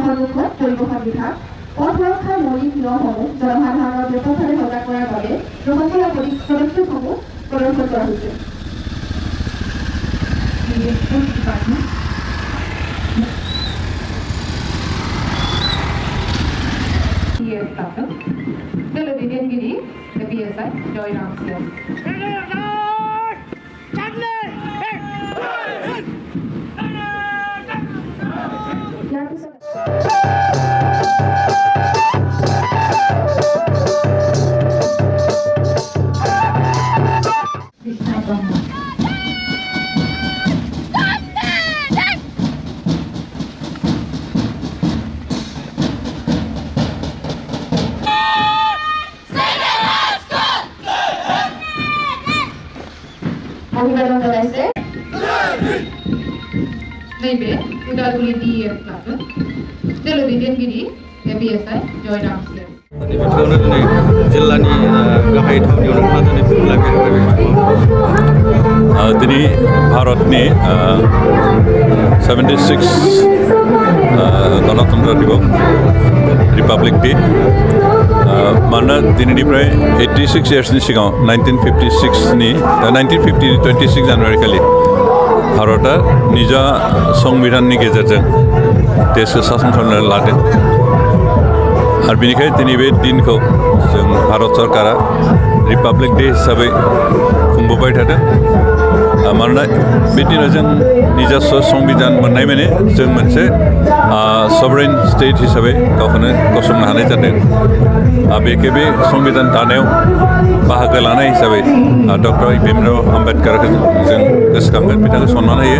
সন্মুখত পৰিবহণ বিভাগ পথ সুৰক্ষাৰ মৌলিক নিয়মসমূহ জনসাধাৰণৰ ব্যাপকভাৱে সজাগ কৰাৰ বাবে গ্ৰহণ কৰা পদক্ষেপসমূহ প্ৰদৰ্শন কৰা হৈছে। Giri, the BSI, join upstairs. অভিবাদন জনাইছে নৈবে উদালগুৰি DEF ক্লাব তেলবিদেনগিৰি BSI জয়েন আপছে जिल्लानि गाहाय थावनियाव थानानै दिनै भारतनि 76 गणतन्त्र दिवस रिपाब्लिक डे मानोना दिनैनिफ्राय 86 इयार्सनि सिगाङाव 1950 26 जानुवारि खालि भारतआ निजा संविधाननि गेजेरजों देशखौ सासन खालामनो लादों आरो बेनिखायनो दिनै बे दिनखौ जों भारत सरकारा रिपाब्लिक डे हिसाबै खुंबोबाय थादों मानोना बे दिनाव जों निजास्व संविधान मोननाय माने जों मोनसे सभरेन स्टेट हिसाबै गावखौनो गसंनो हानाय जादों बेखे बे संविधान दानायाव बाहागो लानाय हिसाबै डक्टर भीमराव आम्बेडकारखौ जों गोसोखांगोन बिथांखौ सनमान होयो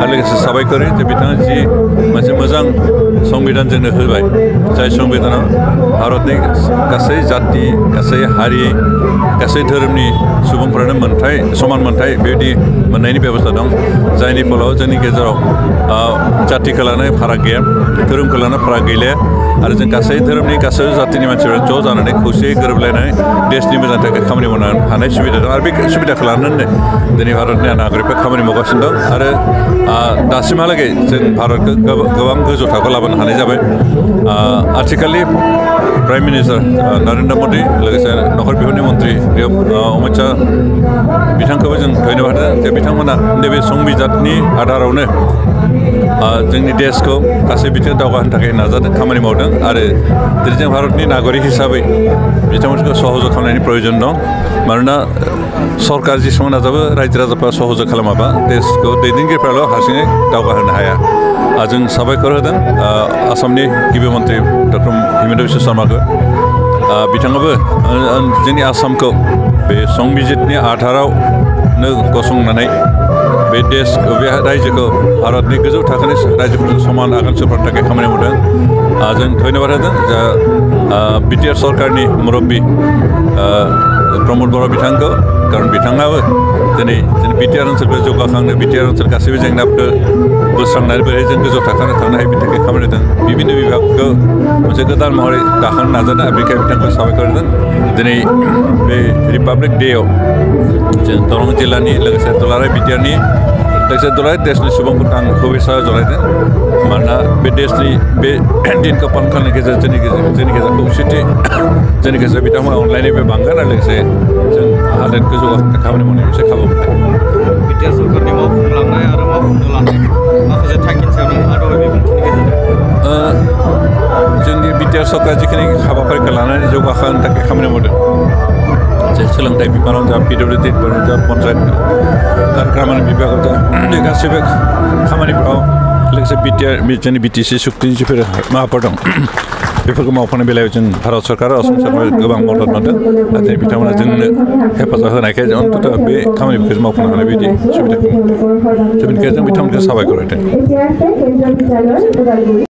आरो लोगोसे साबायखर होयो जे बिथाङा जि मोनसे मोजां संविधान जोंनो होबाय जाय संविधानाव भारतनि गासै जाति गासै हारि गासै धोरोमनि सुबुंफोरानो मोनथाय समान मोनथाय बेबायदि मोननायनि बेबस्था दं जायनि फलाव जोंनि गेजेराव जातिखौ लानानै फाराग गैया धोरोमखौ लानानै फाराग गैलिया आरो जों गासै धोरोमनि गासै जातिनि मानसिफोरा ज' जानानै खौसेयै गोरोबलायनानै देशनि मोजांनि थाखाय खामानि मावनो हानाय सुबिदा दं आरो बे सुबिदाखौ लानानै दिनै भारतनि नागरिकफ्रा खामानि मावगासिनो दं आरो दासिमहालागै जों भारतखौ गोबां गोजौ थाखोआव लाबोनो हानाय जाबाय आथिखालनि प्राइम मिनिस्टार नरेन्द्र मोदी लोगोसे नखर बिहुंनि मन्त्रि अमित शाह बिथांखौबो जों धन्यबाद होदों जे बिथांमोना नैबे संबिजितनि आधारावनो जोंनि देशखौ गासै बिथिङाव दावगाहोनो थाखाय नाजादों खामानि मावदों आरो दिनै जों भारतनि नागरिक हिसाबै बिथांमोनखौ सहयोग खालामनायनि प्रयोजन दं मानोना सरकार जेसेबां नाजाबो रायजो राजाफ्रा सहयोग खालामाबा देशखौ दैदेनगिरिफ्राल' हारसिङै दावगाहोनो हाया जों साबायखर होदों आसामनि गिबि मन्त्रि डक्टर हिमन्त बिश्व शर्माखौ बिथाङाबो जोंनि आसामखौ बे संबिजितनि आधारावनो गसंनानै बे देशखौ बे रायजोखौ भारतनि गोजौ थाखोनि रायजोफोरजों समान आगान सुरफारनो थाखाय खामानि मावदों जों धन्यबाद होदों जा बिटिआर सरकारनि मुरब्बी प्रमद बर' बिथांखौ कारण बिथाङाबो दिनै जोंनि बिटिआर ओनसोलखौ जौगाखांनो बिटिआर ओनसोल गासैबो जेंनाफोरखौ बोस्रांनानै बोरै जों गोजौ थाखोआव थांनो हायो बेनि थाखाय खामानि होदों बिभिन्न बिभागखौ मोनसे गोदान महरै दाखांनो नाजादों बेनिखायनो बिथांखौ साबायखर होदों दिनै बे रिपाब्लिक डेआव जों दरं जिल्लानि लोगोसे दुलाराय बिटिआरनि लोगोसे दुलाराय देशनि सुबुंफोरखौ आं शुभेच्छा जनायदों मानोना बे देशनि बे दिनखौ पालन खालामनायनि गेजेरजों जोंनि गेजेराव खौसेथि जोंनि गेजेराव बिथांमोना अनलायनायबो बांगोन आरो लोगोसे जों हादोरखौ जौगाहोनो खामानि मावनाय मोनसे खाबु मोनदों बिटिआर सरकारनि मावफुंलांनाय आरो मावफुंनो लानाय माखासे थांखिनि सायाव नोंथाङा दहाय बिबुंथिनि गेजेरजों जोंनि बिटिआर सरकारा जिखिनि हाबाफारिखौ लानानै जौगाखांनो थाखाय खामानि मावदों जे सोलोंथाइ बिफानाव जा पिडब्लिउडि जा पन्सायत आरो ग्रामीण बिभागाव जा बे गासैबो खामानिफ्राव लोगोसे बिटिआर जोंनि बिटिसि सुक्तिनि जिफोर माबाफोर दं बेफोरखौ मावफानाय बेलायाव जों भारत सरकार असम सरकार गोबां मदद मोनदों नाथाय बिथांमोना जोंनो हेफाजाब होनायखाय अन्तत बे खामानिफोरखौ मावफुंनो हानाय बायदि सुबिदाखौ मोनदों बेनिखायनो जों बिथांमोनखौ साबायखर होदों